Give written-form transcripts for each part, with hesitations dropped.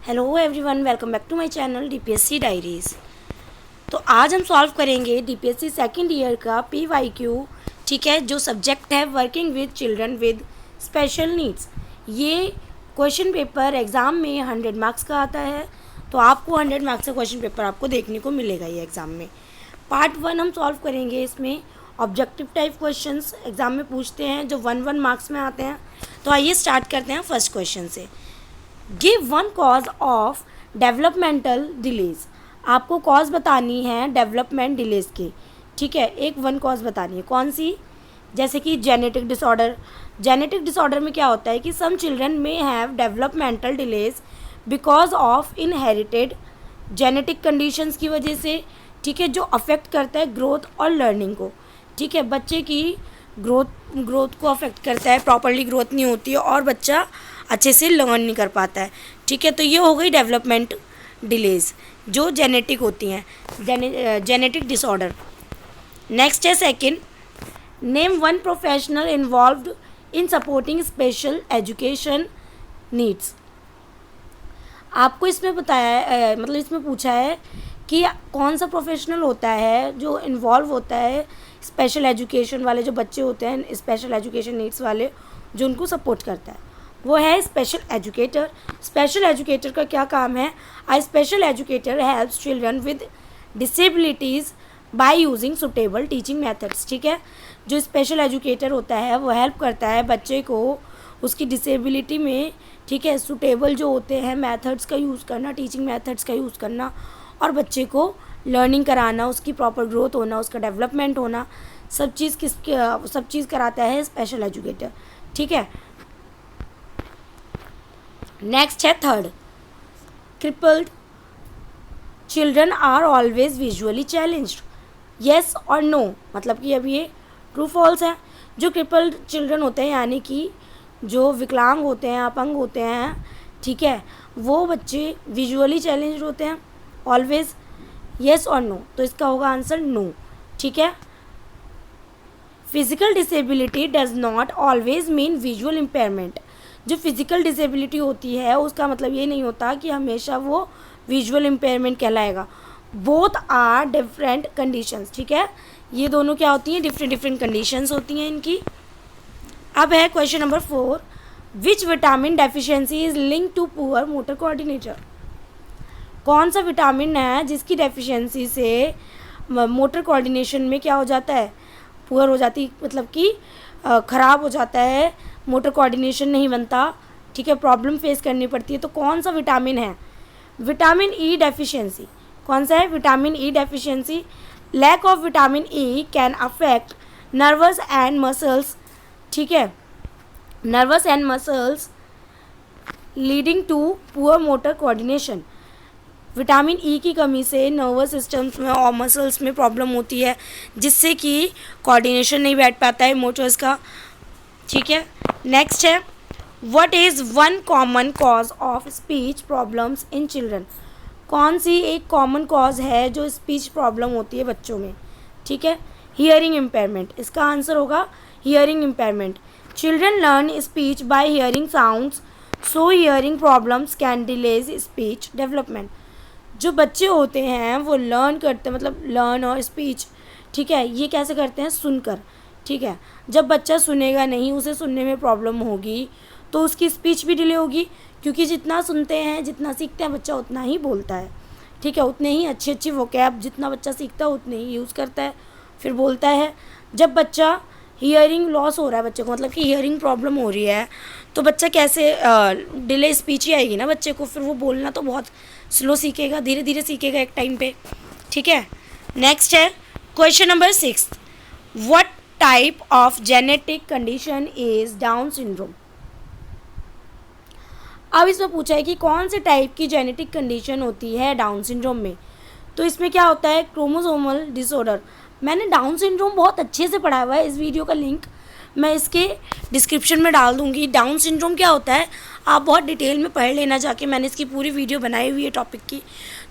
Hello everyone, welcome back to my channel DPSC diaries. तो आज हम सॉल्व करेंगे डीपीएससी सेकंड ईयर का पीवाईक्यू। ठीक है, जो सब्जेक्ट है working with children with special needs. ये क्वेश्चन पेपर एग्ज़ाम में 100 मार्क्स का आता है, तो आपको 100 मार्क्स का क्वेश्चन पेपर आपको देखने को मिलेगा ये एग्ज़ाम में। पार्ट 1 हम सॉल्व करेंगे। इसमें ऑब्जेक्टिव टाइप क्वेश्चंस एग्ज़ाम में पूछते हैं जो 1 मार्क्स में आते हैं। तो आइए स्टार्ट करते हैं फर्स्ट क्वेश्चन से। Give one cause of developmental delays. आपको कॉज बतानी है डेवलपमेंट डिलेज की। ठीक है, एक वन कॉज बतानी है। कौन सी? जैसे कि जेनेटिक डिसऑर्डर। जेनेटिक डिसऑर्डर में क्या होता है कि सम चिल्ड्रन में have developmental delays because of inherited genetic conditions की वजह से। ठीक है, जो अफेक्ट करता है ग्रोथ और लर्निंग को। ठीक है, बच्चे की ग्रोथ को अफेक्ट करता है, प्रॉपरली ग्रोथ नहीं होती है और बच्चा अच्छे से लर्न नहीं कर पाता है। ठीक है, तो ये हो गई डेवलपमेंट डिलेज जो जेनेटिक होती हैं, जेनेटिक डिसऑर्डर। नेक्स्ट है second, name one professional involved इन सपोर्टिंग स्पेशल एजुकेशन नीड्स। आपको इसमें बताया मतलब इसमें पूछा है कि कौन सा प्रोफेशनल होता है जो इन्वॉल्व होता है स्पेशल एजुकेशन वाले जो बच्चे होते हैं, स्पेशल एजुकेशन नीड्स वाले, जो उनको सपोर्ट करता है। वो है स्पेशल एजुकेटर। स्पेशल एजुकेटर का क्या काम है? A special educator helps children with disabilities by using suitable teaching methods. ठीक है, जो स्पेशल एजुकेटर होता है वो हेल्प करता है बच्चे को उसकी डिसेबिलिटी में। ठीक है, सुटेबल जो होते हैं मेथड्स का यूज़ करना, टीचिंग मेथड्स का यूज़ करना और बच्चे को लर्निंग कराना, उसकी प्रॉपर ग्रोथ होना, उसका डेवलपमेंट होना, सब चीज़ कराता है स्पेशल एजुकेटर। ठीक है, नेक्स्ट है third, crippled children are always visually challenged. Yes और नो, मतलब कि अब ये ट्रू फॉल्स है। जो क्रिपल्ड चिल्ड्रन होते हैं यानी कि जो विकलांग होते हैं, अपंग होते हैं, ठीक है, वो बच्चे विजुअली चैलेंज्ड होते हैं ऑलवेज। येस और नो, तो इसका होगा आंसर नो। ठीक है, physical disability does not always mean visual impairment. जो फिजिकल डिसेबिलिटी होती है उसका मतलब ये नहीं होता कि हमेशा वो विजुअल इम्पेयरमेंट कहलाएगा। Both are different conditions. ठीक है, ये दोनों क्या होती हैं? डिफरेंट कंडीशंस होती हैं इनकी। अब है question number 4, which vitamin deficiency is linked to poor motor coordinator. कौन सा विटामिन है जिसकी डेफिशिएंसी से मोटर कोऑर्डिनेशन में क्या हो जाता है? पुअर हो जाती, मतलब कि ख़राब हो जाता है, मोटर कोऑर्डिनेशन नहीं बनता। ठीक है, प्रॉब्लम फेस करनी पड़ती है। तो कौन सा विटामिन है? Vitamin E deficiency. कौन सा है? Vitamin E deficiency. Lack of vitamin E can affect nerves and muscles. ठीक है, nerves and muscles leading to poor motor coordination. Vitamin E की कमी से नर्वस सिस्टम्स में और मसल्स में प्रॉब्लम होती है, जिससे कि कोऑर्डिनेशन नहीं बैठ पाता है मोटर्स का। ठीक है, नेक्स्ट है, what is one common cause of speech problems in children. कौन सी एक कॉमन कॉज है जो स्पीच प्रॉब्लम होती है बच्चों में? ठीक है, हियरिंग इम्पेयरमेंट। इसका आंसर होगा hearing impairment. Children learn speech bye hearing sounds, so hearing problems can delays speech development. जो बच्चे होते हैं वो लर्न करते हैं, मतलब लर्न और स्पीच, ठीक है, ये कैसे करते हैं? सुनकर। ठीक है, जब बच्चा सुनेगा नहीं, उसे सुनने में प्रॉब्लम होगी तो उसकी स्पीच भी डिले होगी, क्योंकि जितना सुनते हैं, जितना सीखते हैं बच्चा उतना ही बोलता है। ठीक है, उतने ही अच्छी वोकैब जितना बच्चा सीखता है उतने ही यूज़ करता है, फिर बोलता है। जब बच्चा हियरिंग लॉस हो रहा है बच्चे को, मतलब कि हियरिंग प्रॉब्लम हो रही है, तो बच्चा कैसे डिले स्पीच ही आएगी ना बच्चे को, फिर वो बोलना तो बहुत स्लो सीखेगा, धीरे धीरे सीखेगा एक टाइम पे। ठीक है, नेक्स्ट है question number 6, what type of genetic condition is down syndrome. अब इसमें पूछा है कि कौन से टाइप की जेनेटिक कंडीशन होती है डाउन सिंड्रोम में। तो इसमें क्या होता है? Chromosomal disorder. मैंने डाउन सिंड्रोम बहुत अच्छे से पढ़ा हुआ है, इस वीडियो का लिंक मैं इसके डिस्क्रिप्शन में डाल दूंगी। डाउन सिंड्रोम क्या होता है आप बहुत डिटेल में पढ़ लेना जाके, मैंने इसकी पूरी वीडियो बनाई हुई है टॉपिक की।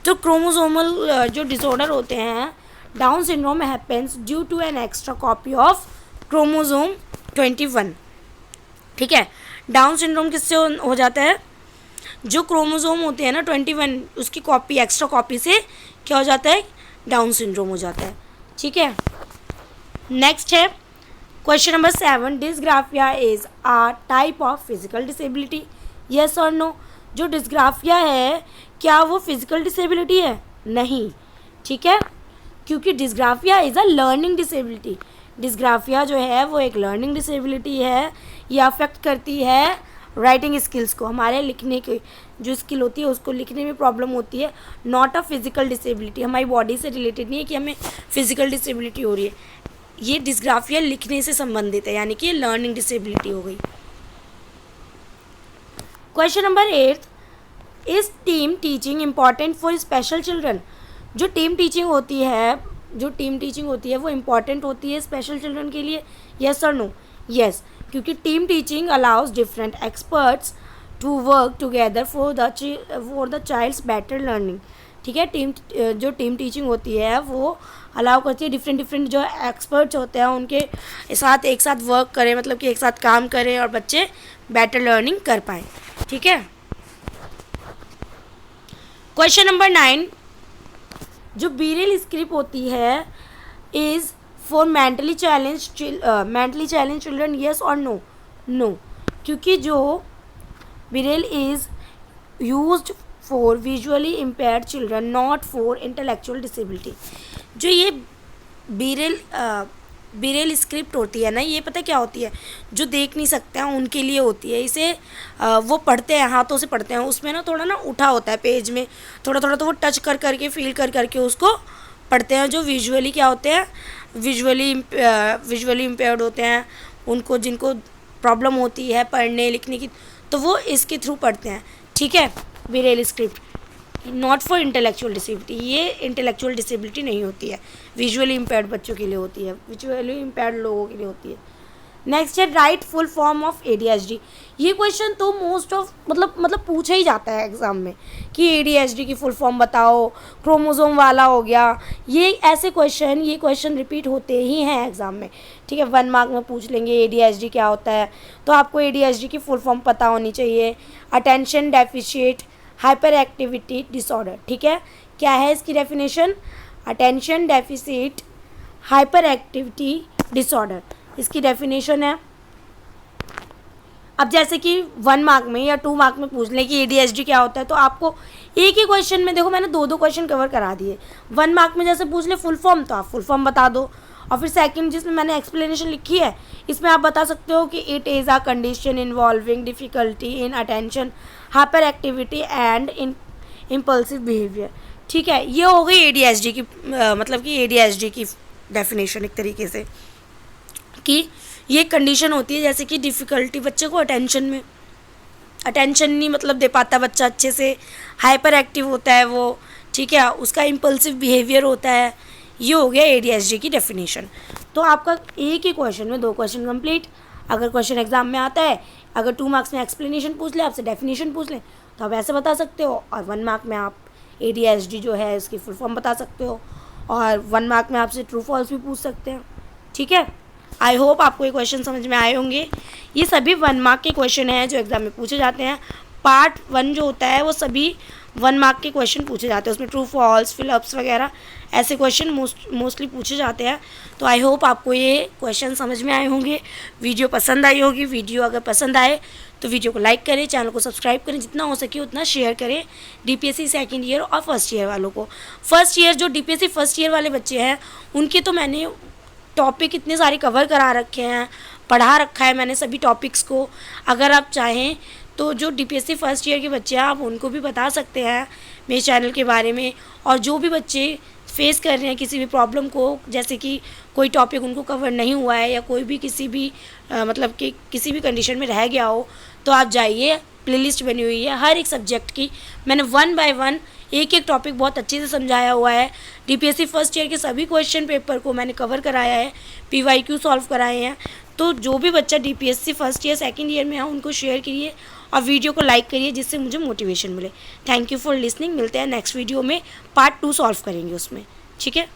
तो क्रोमोसोमल जो डिसऑर्डर होते हैं, down syndrome happens due to an extra copy of chromosome 21। ठीक है, डाउन सिंड्रोम किससे हो जाता है? जो क्रोमोसोम होते हैं ना 21, उसकी कॉपी, एक्स्ट्रा कॉपी से क्या हो जाता है, डाउन सिंड्रोम हो जाता है। ठीक है, नेक्स्ट है question number 7, dysgraphia is a type of physical disability, yes और नो। जो डिस्ग्राफिया है क्या वो फिजिकल डिसेबिलिटी है? नहीं। ठीक है, क्योंकि dysgraphia is a learning disability. Dysgraphia जो है वो एक लर्निंग डिसेबिलिटी है, ये अफेक्ट करती है राइटिंग स्किल्स को, हमारे लिखने की जो स्किल होती है उसको लिखने में प्रॉब्लम होती है, नॉट अ फिजिकल डिसेबिलिटी। हमारी बॉडी से रिलेटेड नहीं है कि हमें फिजिकल डिसेबिलिटी हो रही है, ये डिस्ग्राफिया लिखने से संबंधित है, यानी कि ये लर्निंग डिसेबिलिटी हो गई। Question number 8, is team teaching important for special children. जो टीम टीचिंग होती है वो इम्पॉर्टेंट होती है स्पेशल चिल्ड्रन के लिए, यस और नो? यस, क्योंकि team teaching allows different experts to work together for the child's better learning. ठीक है, जो टीम टीचिंग होती है वो अलाउ करती है डिफरेंट जो एक्सपर्ट्स होते हैं उनके साथ एक साथ वर्क करें, मतलब कि एक साथ काम करें और बच्चे बेटर लर्निंग कर पाएँ। ठीक है, क्वेश्चन नंबर 9, जो बीरेल स्क्रिप्ट होती है is for mentally challenge children, yes और नो? नो, क्योंकि जो braille is used for visually impaired children, not for intellectual disability. जो ये बीरेल स्क्रिप्ट होती है ना, ये पता क्या होती है, जो देख नहीं सकते हैं उनके लिए होती है। इसे वो पढ़ते हैं, हाथों से पढ़ते हैं, उसमें ना थोड़ा ना उठा होता है पेज में, थोड़ा थोड़ा तो वो टच कर करके फील कर करके उसको पढ़ते हैं। जो विजुअली क्या होते हैं, विजुअली इम्पेयर्ड होते हैं, उनको जिनको प्रॉब्लम होती है पढ़ने लिखने की, तो वो इसके थ्रू पढ़ते हैं। ठीक है, braille script not for intellectual disability, ये इंटेलेक्चुअल डिसेबिलिटी नहीं होती है, विजुअली इम्पेयर्ड बच्चों के लिए होती है, विजुअली इम्पेयर्ड लोगों के लिए होती है। नेक्स्ट है right full form of ADHD। ये क्वेश्चन तो मोस्ट ऑफ मतलब पूछा ही जाता है एग्जाम में कि ADHD की फुल फॉर्म बताओ, क्रोमोसोम वाला हो गया, ये क्वेश्चन रिपीट होते ही हैं एग्जाम में। ठीक है, 1 मार्क में पूछ लेंगे ADHD क्या होता है, तो आपको ADHD की फुल फॉर्म पता होनी चाहिए, attention deficit hyper activity disorder. ठीक है, क्या है इसकी definition? Attention deficit hyper activity disorder, इसकी डेफिनेशन है। अब जैसे कि 1 मार्क में या 2 मार्क में पूछ लें कि ADHD क्या होता है, तो आपको एक ही क्वेश्चन में, देखो मैंने 2 क्वेश्चन कवर करा दिए। 1 मार्क में जैसे पूछ ले फुल फॉर्म, तो आप फुल फॉर्म बता दो, और फिर सेकंड जिसमें मैंने एक्सप्लेनेशन लिखी है, इसमें आप बता सकते हो कि it is a condition involving difficulty in attention, hyper activity and in impulsive behaviour. ठीक है, ये हो गई ADHD की मतलब कि ADHD की डेफिनेशन एक तरीके से, कि ये कंडीशन होती है जैसे कि डिफ़िकल्टी, बच्चे को अटेंशन नहीं मतलब दे पाता बच्चा अच्छे से, हाइपर एक्टिव होता है वो, ठीक है, उसका इम्पल्सिव बिहेवियर होता है। ये हो गया ADHD की डेफिनेशन। तो आपका एक ही क्वेश्चन में 2 क्वेश्चन कंप्लीट। अगर क्वेश्चन एग्जाम में आता है, अगर 2 मार्क्स में एक्सप्लेनेशन पूछ ले, आपसे डेफिनेशन पूछ लें, तो आप ऐसे बता सकते हो, और 1 मार्क में आप ADHD जो है इसकी फुल फॉर्म बता सकते हो, और 1 मार्क में आपसे ट्रू फॉल्स भी पूछ सकते हैं। ठीक है, आई होप आपको ये क्वेश्चन समझ में आए होंगे। ये सभी 1 मार्क के क्वेश्चन हैं जो एग्जाम में पूछे जाते हैं। पार्ट 1 जो होता है वो सभी 1 मार्क के क्वेश्चन पूछे जाते हैं, उसमें ट्रू फॉल्स, फिलअप्स वगैरह ऐसे क्वेश्चन मोस्टली पूछे जाते हैं। तो आई होप आपको ये क्वेश्चन समझ में आए होंगे, वीडियो पसंद आई होगी। वीडियो अगर पसंद आए तो वीडियो को लाइक करें, चैनल को सब्सक्राइब करें, जितना हो सके उतना शेयर करें DPSC सेकेंड ईयर और फर्स्ट ईयर वालों को। फर्स्ट ईयर जो DPSC फर्स्ट ईयर वाले बच्चे हैं उनके तो मैंने टॉपिक इतने सारे कवर करा रखे हैं, पढ़ा रखा है मैंने सभी टॉपिक्स को। अगर आप चाहें तो जो DPSC फर्स्ट ईयर के बच्चे हैं आप उनको भी बता सकते हैं मेरे चैनल के बारे में। और जो भी बच्चे फेस कर रहे हैं किसी भी प्रॉब्लम को, जैसे कि कोई टॉपिक उनको कवर नहीं हुआ है या कोई भी किसी भी मतलब कि किसी भी कंडीशन में रह गया हो, तो आप जाइए, प्लेलिस्ट बनी हुई है हर एक सब्जेक्ट की। मैंने 1 बाय 1 एक टॉपिक बहुत अच्छे से समझाया हुआ है। DPSC फर्स्ट ईयर के सभी क्वेश्चन पेपर को मैंने कवर कराया है, PYQ सॉल्व कराए हैं। तो जो भी बच्चा DPSC first year second year में है उनको शेयर करिए और वीडियो को लाइक करिए, जिससे मुझे मोटिवेशन मिले। Thank you for listening. मिलते हैं नेक्स्ट वीडियो में, पार्ट 2 सॉल्व करेंगे उसमें। ठीक है।